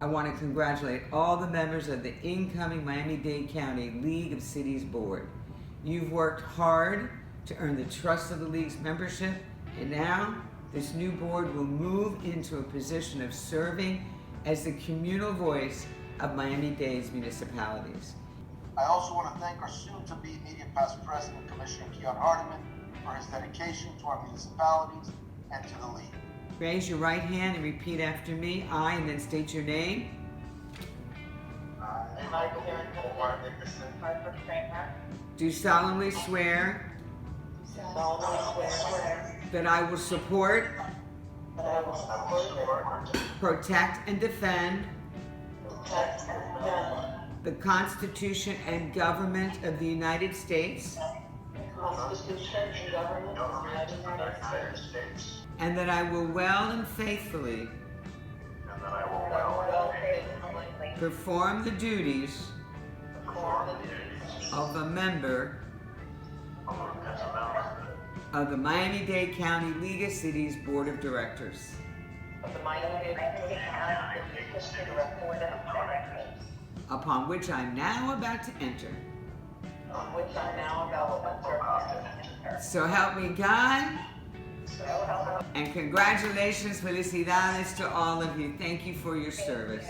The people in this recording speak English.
I want to congratulate all the members of the incoming Miami-Dade County League of Cities Board. You've worked hard to earn the trust of the League's membership, and now this new board will move into a position of serving as the communal voice of Miami-Dade's municipalities. I also want to thank our soon-to-be immediate past President, Commissioner Keon Hardiman, for his dedication to our municipalities and to the League. Raise your right hand and repeat after me. I, and then state your name. Do solemnly swear that I will support, protect, and defend the Constitution and government of the United States, and that I will well and faithfully perform the duties of a member of the Miami-Dade County League of Cities Board of Directors, upon which I am now about to enter. So help me God, and congratulations, felicidades to all of you. Thank you for your service.